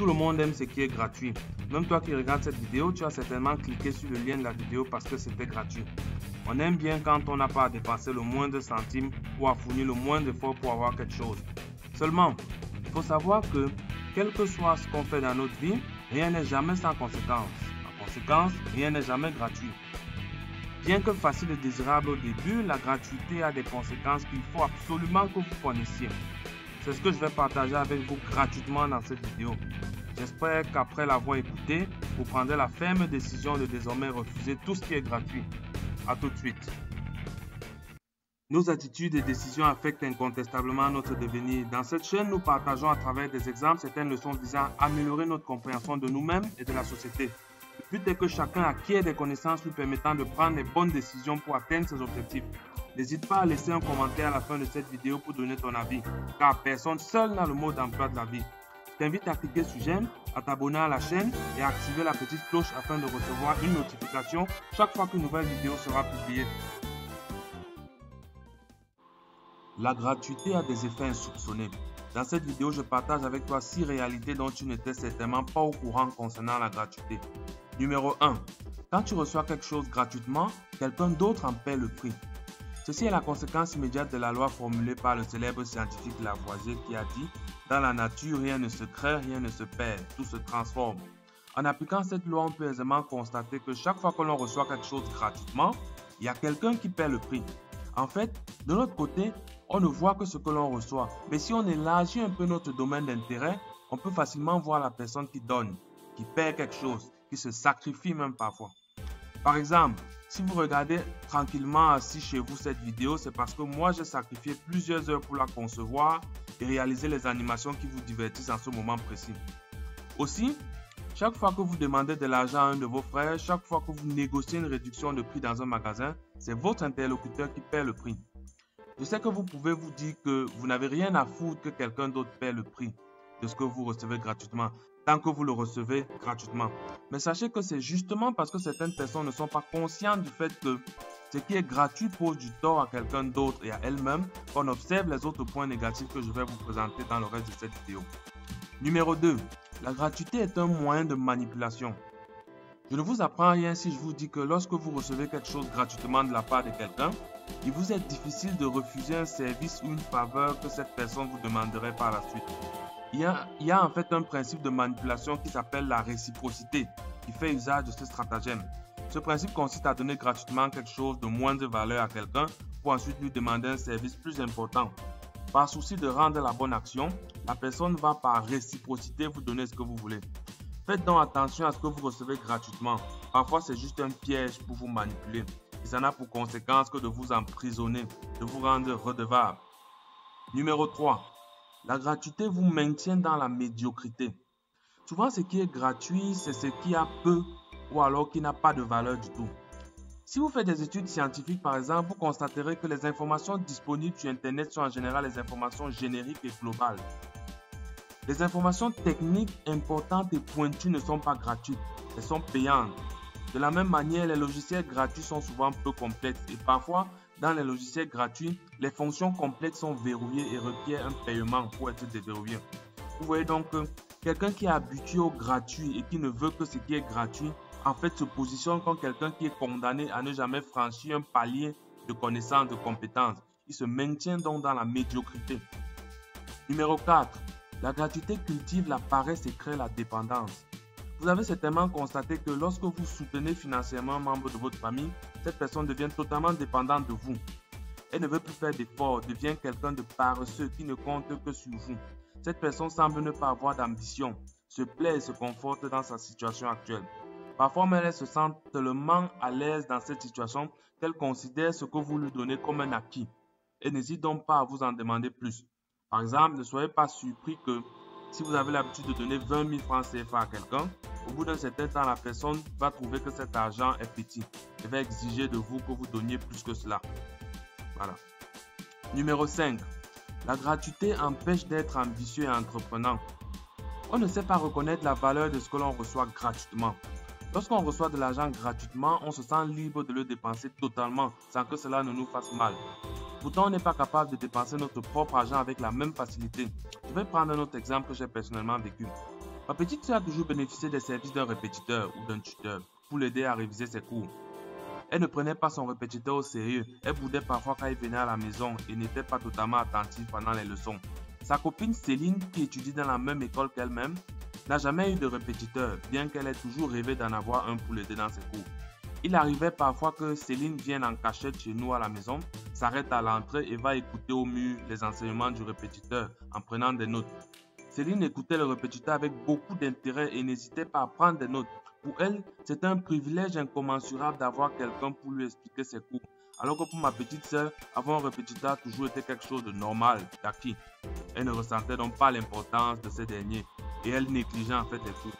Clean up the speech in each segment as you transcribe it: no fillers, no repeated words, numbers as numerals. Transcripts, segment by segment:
Tout le monde aime ce qui est gratuit. Même toi qui regardes cette vidéo, tu as certainement cliqué sur le lien de la vidéo parce que c'était gratuit. On aime bien quand on n'a pas à dépenser le moindre centime ou à fournir le moindre effort pour avoir quelque chose. Seulement, il faut savoir que, quel que soit ce qu'on fait dans notre vie, rien n'est jamais sans conséquence. En conséquence, rien n'est jamais gratuit. Bien que facile et désirable au début, la gratuité a des conséquences qu'il faut absolument que vous connaissiez. C'est ce que je vais partager avec vous gratuitement dans cette vidéo. J'espère qu'après l'avoir écouté, vous prendrez la ferme décision de désormais refuser tout ce qui est gratuit. A tout de suite. Nos attitudes et décisions affectent incontestablement notre devenir. Dans cette chaîne, nous partageons à travers des exemples certaines leçons visant à améliorer notre compréhension de nous-mêmes et de la société. Le but est que chacun acquiert des connaissances lui permettant de prendre les bonnes décisions pour atteindre ses objectifs. N'hésite pas à laisser un commentaire à la fin de cette vidéo pour donner ton avis, car personne seul n'a le mot d'emploi de la vie. Je t'invite à cliquer sur j'aime, à t'abonner à la chaîne et à activer la petite cloche afin de recevoir une notification chaque fois qu'une nouvelle vidéo sera publiée. La gratuité a des effets insoupçonnés. Dans cette vidéo, je partage avec toi 6 réalités dont tu n'étais certainement pas au courant concernant la gratuité. Numéro 1. Quand tu reçois quelque chose gratuitement, quelqu'un d'autre en paie le prix. Ceci est la conséquence immédiate de la loi formulée par le célèbre scientifique Lavoisier qui a dit « Dans la nature, rien ne se crée, rien ne se perd, tout se transforme ». En appliquant cette loi, on peut aisément constater que chaque fois que l'on reçoit quelque chose gratuitement, il y a quelqu'un qui paie le prix. En fait, de l'autre côté, on ne voit que ce que l'on reçoit. Mais si on élargit un peu notre domaine d'intérêt, on peut facilement voir la personne qui donne, qui paie quelque chose, qui se sacrifie même parfois. Par exemple, si vous regardez tranquillement assis chez vous cette vidéo, c'est parce que moi j'ai sacrifié plusieurs heures pour la concevoir et réaliser les animations qui vous divertissent en ce moment précis. Aussi, chaque fois que vous demandez de l'argent à un de vos frères, chaque fois que vous négociez une réduction de prix dans un magasin, c'est votre interlocuteur qui paie le prix. Je sais que vous pouvez vous dire que vous n'avez rien à foutre que quelqu'un d'autre paie le prix de ce que vous recevez gratuitement, tant que vous le recevez gratuitement. Mais sachez que c'est justement parce que certaines personnes ne sont pas conscientes du fait que ce qui est gratuit pose du tort à quelqu'un d'autre et à elle-même qu'on observe les autres points négatifs que je vais vous présenter dans le reste de cette vidéo. Numéro 2. La gratuité est un moyen de manipulation. Je ne vous apprends rien si je vous dis que lorsque vous recevez quelque chose gratuitement de la part de quelqu'un, il vous est difficile de refuser un service ou une faveur que cette personne vous demanderait par la suite. Il y a en fait un principe de manipulation qui s'appelle la réciprocité, qui fait usage de ce stratagème. Ce principe consiste à donner gratuitement quelque chose de moindre valeur à quelqu'un pour ensuite lui demander un service plus important. Par souci de rendre la bonne action, la personne va par réciprocité vous donner ce que vous voulez. Faites donc attention à ce que vous recevez gratuitement. Parfois, c'est juste un piège pour vous manipuler. Et ça n'a pour conséquence que de vous emprisonner, de vous rendre redevable. Numéro 3. La gratuité vous maintient dans la médiocrité. Souvent, ce qui est gratuit, c'est ce qui a peu ou alors qui n'a pas de valeur du tout. Si vous faites des études scientifiques, par exemple, vous constaterez que les informations disponibles sur Internet sont en général les informations génériques et globales. Les informations techniques importantes et pointues ne sont pas gratuites, elles sont payantes. De la même manière, les logiciels gratuits sont souvent peu complexes et parfois, dans les logiciels gratuits, les fonctions complexes sont verrouillées et requièrent un paiement pour être déverrouillées. Vous voyez donc que quelqu'un qui est habitué au gratuit et qui ne veut que ce qui est gratuit, en fait se positionne comme quelqu'un qui est condamné à ne jamais franchir un palier de connaissances, de compétences. Il se maintient donc dans la médiocrité. Numéro 4. La gratuité cultive la paresse et crée la dépendance. Vous avez certainement constaté que lorsque vous soutenez financièrement un membre de votre famille, cette personne devient totalement dépendante de vous. Elle ne veut plus faire d'efforts, devient quelqu'un de paresseux qui ne compte que sur vous. Cette personne semble ne pas avoir d'ambition, se plaît et se conforte dans sa situation actuelle. Parfois même elle se sent tellement à l'aise dans cette situation qu'elle considère ce que vous lui donnez comme un acquis. Elle n'hésite donc pas à vous en demander plus. Par exemple, ne soyez pas surpris que si vous avez l'habitude de donner 20 000 francs CFA à quelqu'un, au bout d'un certain temps, la personne va trouver que cet argent est petit et va exiger de vous que vous donniez plus que cela. Voilà. Numéro 5. La gratuité empêche d'être ambitieux et entreprenant. On ne sait pas reconnaître la valeur de ce que l'on reçoit gratuitement. Lorsqu'on reçoit de l'argent gratuitement, on se sent libre de le dépenser totalement sans que cela ne nous fasse mal. Pourtant, on n'est pas capable de dépenser notre propre argent avec la même facilité. Je vais prendre un autre exemple que j'ai personnellement vécu. Ma petite sœur a toujours bénéficié des services d'un répétiteur ou d'un tuteur pour l'aider à réviser ses cours. Elle ne prenait pas son répétiteur au sérieux. Elle boudait parfois quand il venait à la maison et n'était pas totalement attentive pendant les leçons. Sa copine Céline, qui étudie dans la même école qu'elle-même, n'a jamais eu de répétiteur, bien qu'elle ait toujours rêvé d'en avoir un pour l'aider dans ses cours. Il arrivait parfois que Céline vienne en cachette chez nous à la maison, s'arrête à l'entrée et va écouter au mur les enseignements du répétiteur en prenant des notes. Céline écoutait le répétiteur avec beaucoup d'intérêt et n'hésitait pas à prendre des notes. Pour elle, c'est un privilège incommensurable d'avoir quelqu'un pour lui expliquer ses cours. Alors que pour ma petite sœur, avoir un répétiteur a toujours été quelque chose de normal, d'acquis. Elle ne ressentait donc pas l'importance de ces derniers et elle négligeait en fait les cours.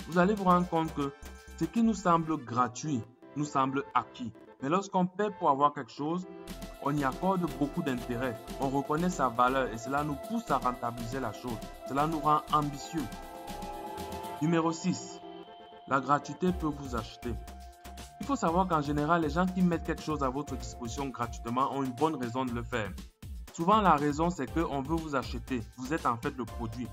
Vous allez vous rendre compte que ce qui nous semble gratuit nous semble acquis. Mais lorsqu'on paie pour avoir quelque chose, on y accorde beaucoup d'intérêt. On reconnaît sa valeur et cela nous pousse à rentabiliser la chose. Cela nous rend ambitieux. Numéro 6. La gratuité peut vous acheter. Il faut savoir qu'en général, les gens qui mettent quelque chose à votre disposition gratuitement ont une bonne raison de le faire. Souvent, la raison, c'est qu'on veut vous acheter. Vous êtes en fait le produit.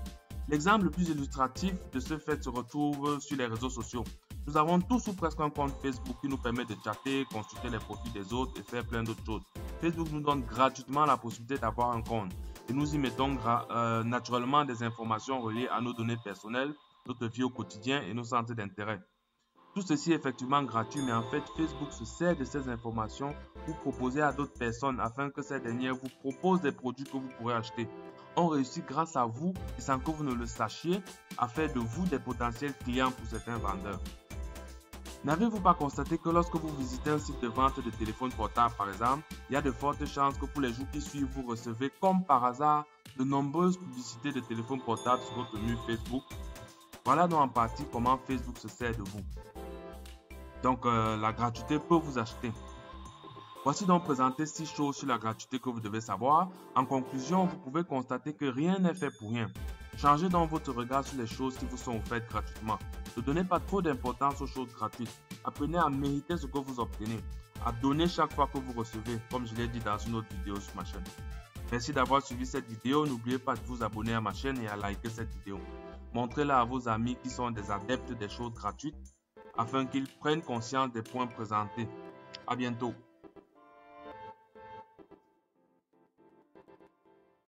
L'exemple le plus illustratif de ce fait se retrouve sur les réseaux sociaux. Nous avons tous ou presque un compte Facebook qui nous permet de chatter, consulter les profils des autres et faire plein d'autres choses. Facebook nous donne gratuitement la possibilité d'avoir un compte et nous y mettons naturellement des informations reliées à nos données personnelles, notre vie au quotidien et nos centres d'intérêt. Tout ceci est effectivement gratuit, mais en fait, Facebook se sert de ces informations pour proposer à d'autres personnes afin que ces dernières vous proposent des produits que vous pourrez acheter. On réussit grâce à vous et sans que vous ne le sachiez à faire de vous des potentiels clients pour certains vendeurs. N'avez-vous pas constaté que lorsque vous visitez un site de vente de téléphone portable par exemple, il y a de fortes chances que pour les jours qui suivent, vous recevez comme par hasard de nombreuses publicités de téléphones portables sur votre mur Facebook? Voilà donc en partie comment Facebook se sert de vous. Donc la gratuité peut vous acheter. Voici donc présenté 6 choses sur la gratuité que vous devez savoir. En conclusion, vous pouvez constater que rien n'est fait pour rien. Changez donc votre regard sur les choses qui vous sont offertes gratuitement. Ne donnez pas trop d'importance aux choses gratuites. Apprenez à mériter ce que vous obtenez, à donner chaque fois que vous recevez, comme je l'ai dit dans une autre vidéo sur ma chaîne. Merci d'avoir suivi cette vidéo. N'oubliez pas de vous abonner à ma chaîne et à liker cette vidéo. Montrez-la à vos amis qui sont des adeptes des choses gratuites afin qu'ils prennent conscience des points présentés. À bientôt.